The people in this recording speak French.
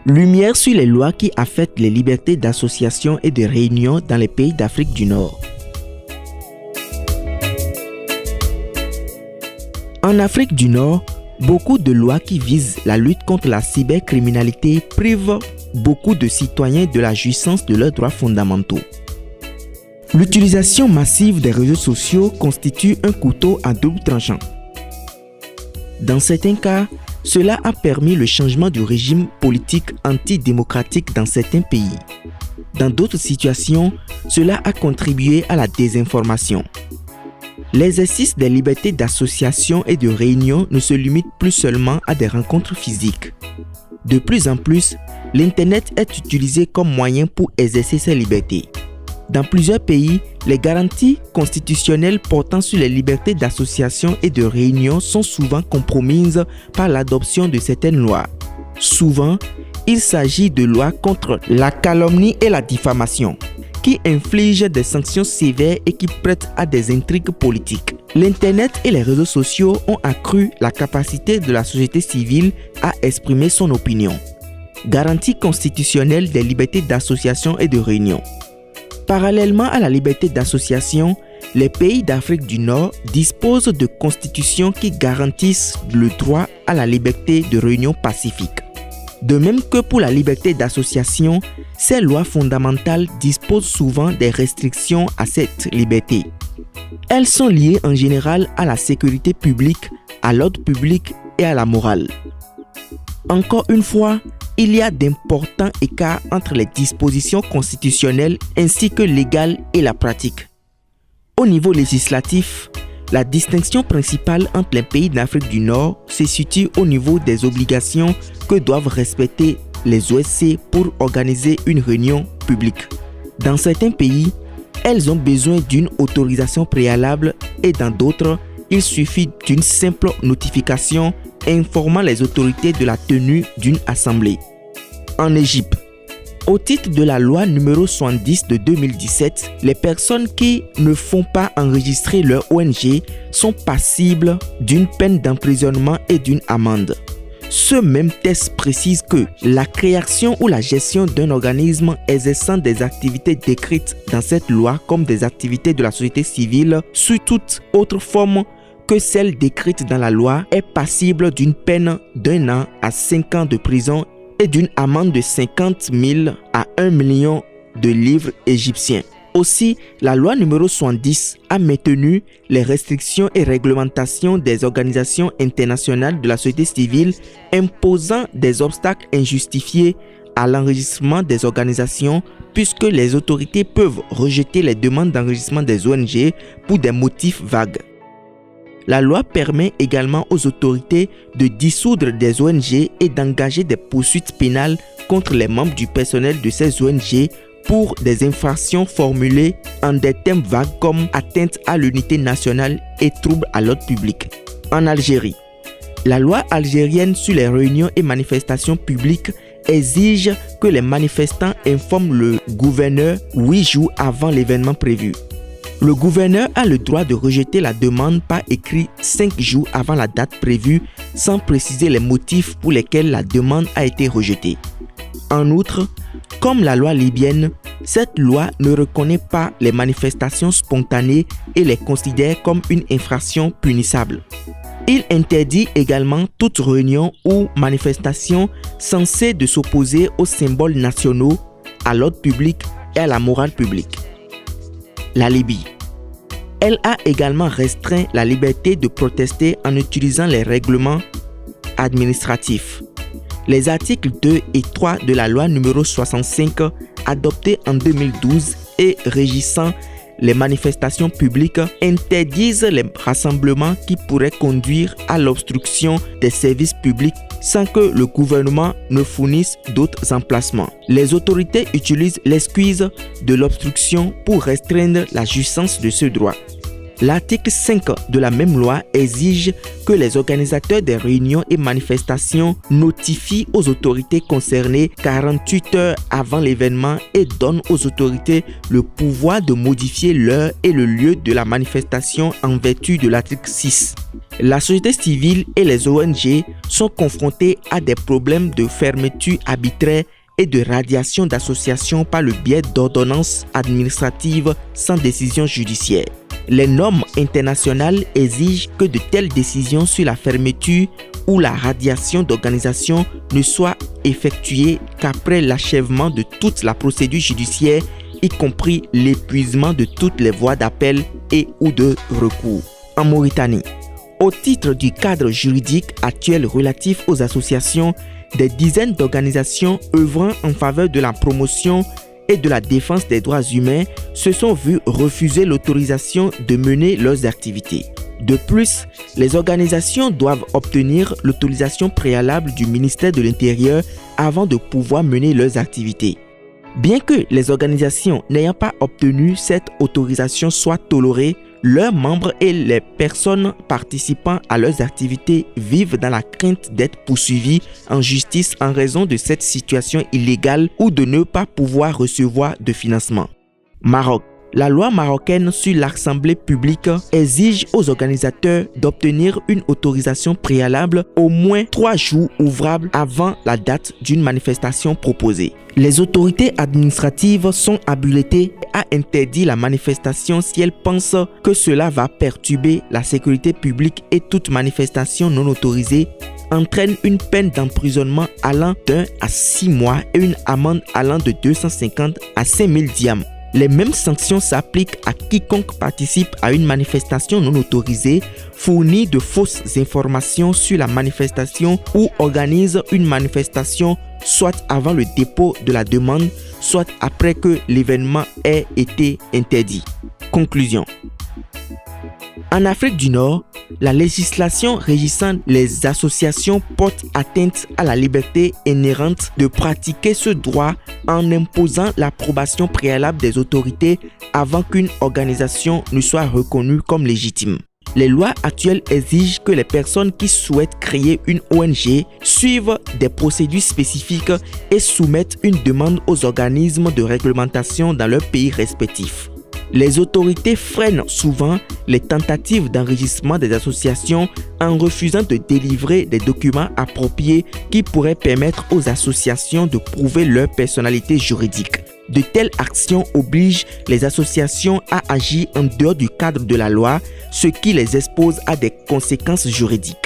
Lumière sur les lois qui affectent les libertés d'association et de réunion dans les pays d'Afrique du Nord. En Afrique du Nord, beaucoup de lois qui visent la lutte contre la cybercriminalité privent beaucoup de citoyens de la jouissance de leurs droits fondamentaux. L'utilisation massive des réseaux sociaux constitue un couteau à double tranchant. Dans certains cas, cela a permis le changement du régime politique antidémocratique dans certains pays. Dans d'autres situations, cela a contribué à la désinformation. L'exercice des libertés d'association et de réunion ne se limite plus seulement à des rencontres physiques. De plus en plus, l'Internet est utilisé comme moyen pour exercer ces libertés. Dans plusieurs pays, les garanties constitutionnelles portant sur les libertés d'association et de réunion sont souvent compromises par l'adoption de certaines lois. Souvent, il s'agit de lois contre la calomnie et la diffamation, qui infligent des sanctions sévères et qui prêtent à des intrigues politiques. L'Internet et les réseaux sociaux ont accru la capacité de la société civile à exprimer son opinion. Garantie constitutionnelle des libertés d'association et de réunion. Parallèlement à la liberté d'association, les pays d'Afrique du Nord disposent de constitutions qui garantissent le droit à la liberté de réunion pacifique. De même que pour la liberté d'association, ces lois fondamentales disposent souvent des restrictions à cette liberté. Elles sont liées en général à la sécurité publique, à l'ordre public et à la morale. Encore une fois, il y a d'importants écarts entre les dispositions constitutionnelles ainsi que légales et la pratique. Au niveau législatif, la distinction principale entre les pays d'Afrique du Nord se situe au niveau des obligations que doivent respecter les OSC pour organiser une réunion publique. Dans certains pays, elles ont besoin d'une autorisation préalable et dans d'autres, il suffit d'une simple notification informant les autorités de la tenue d'une assemblée. En Égypte, au titre de la loi numéro 70 de 2017, les personnes qui ne font pas enregistrer leur ONG sont passibles d'une peine d'emprisonnement et d'une amende. Ce même texte précise que la création ou la gestion d'un organisme exerçant des activités décrites dans cette loi comme des activités de la société civile sous toute autre forme que celle décrite dans la loi est passible d'une peine d'1 an à 5 ans de prison et d'une amende de 50 000 à 1 million de livres égyptiens. Aussi, la loi numéro 70 a maintenu les restrictions et réglementations des organisations internationales de la société civile imposant des obstacles injustifiés à l'enregistrement des organisations puisque les autorités peuvent rejeter les demandes d'enregistrement des ONG pour des motifs vagues. La loi permet également aux autorités de dissoudre des ONG et d'engager des poursuites pénales contre les membres du personnel de ces ONG pour des infractions formulées en des termes vagues comme atteinte à l'unité nationale et trouble à l'ordre public. En Algérie, la loi algérienne sur les réunions et manifestations publiques exige que les manifestants informent le gouverneur 8 jours avant l'événement prévu. Le gouverneur a le droit de rejeter la demande par écrit 5 jours avant la date prévue sans préciser les motifs pour lesquels la demande a été rejetée. En outre, comme la loi libyenne, cette loi ne reconnaît pas les manifestations spontanées et les considère comme une infraction punissable. Il interdit également toute réunion ou manifestation censée de s'opposer aux symboles nationaux, à l'ordre public et à la morale publique. La Libye. Elle a également restreint la liberté de protester en utilisant les règlements administratifs. Les articles 2 et 3 de la loi numéro 65 adoptée en 2012 et régissant les manifestations publiques interdisent les rassemblements qui pourraient conduire à l'obstruction des services publics sans que le gouvernement ne fournisse d'autres emplacements. Les autorités utilisent l'excuse de l'obstruction pour restreindre la jouissance de ce droit. L'article 5 de la même loi exige que les organisateurs des réunions et manifestations notifient aux autorités concernées 48 heures avant l'événement et donnent aux autorités le pouvoir de modifier l'heure et le lieu de la manifestation en vertu de l'article 6. La société civile et les ONG sont confrontées à des problèmes de fermeture arbitraire et de radiation d'associations par le biais d'ordonnances administratives sans décision judiciaire. Les normes internationales exigent que de telles décisions sur la fermeture ou la radiation d'organisations ne soient effectuées qu'après l'achèvement de toute la procédure judiciaire, y compris l'épuisement de toutes les voies d'appel et ou de recours. En Mauritanie, au titre du cadre juridique actuel relatif aux associations, des dizaines d'organisations œuvrant en faveur de la promotion et de la défense des droits humains se sont vues refuser l'autorisation de mener leurs activités. De plus, les organisations doivent obtenir l'autorisation préalable du ministère de l'Intérieur avant de pouvoir mener leurs activités. Bien que les organisations n'ayant pas obtenu cette autorisation soient tolérées, leurs membres et les personnes participant à leurs activités vivent dans la crainte d'être poursuivis en justice en raison de cette situation illégale ou de ne pas pouvoir recevoir de financement. Maroc. La loi marocaine sur l'assemblée publique exige aux organisateurs d'obtenir une autorisation préalable au moins 3 jours ouvrables avant la date d'une manifestation proposée. Les autorités administratives sont habilitées à interdire la manifestation si elles pensent que cela va perturber la sécurité publique et toute manifestation non autorisée entraîne une peine d'emprisonnement allant d'1 à 6 mois et une amende allant de 250 à 5000 dirhams. Les mêmes sanctions s'appliquent à quiconque participe à une manifestation non autorisée, fournit de fausses informations sur la manifestation ou organise une manifestation soit avant le dépôt de la demande, soit après que l'événement ait été interdit. Conclusion. En Afrique du Nord, la législation régissant les associations porte atteinte à la liberté inhérente de pratiquer ce droit en imposant l'approbation préalable des autorités avant qu'une organisation ne soit reconnue comme légitime. Les lois actuelles exigent que les personnes qui souhaitent créer une ONG suivent des procédures spécifiques et soumettent une demande aux organismes de réglementation dans leur pays respectif. Les autorités freinent souvent les tentatives d'enregistrement des associations en refusant de délivrer des documents appropriés qui pourraient permettre aux associations de prouver leur personnalité juridique. De telles actions obligent les associations à agir en dehors du cadre de la loi, ce qui les expose à des conséquences juridiques.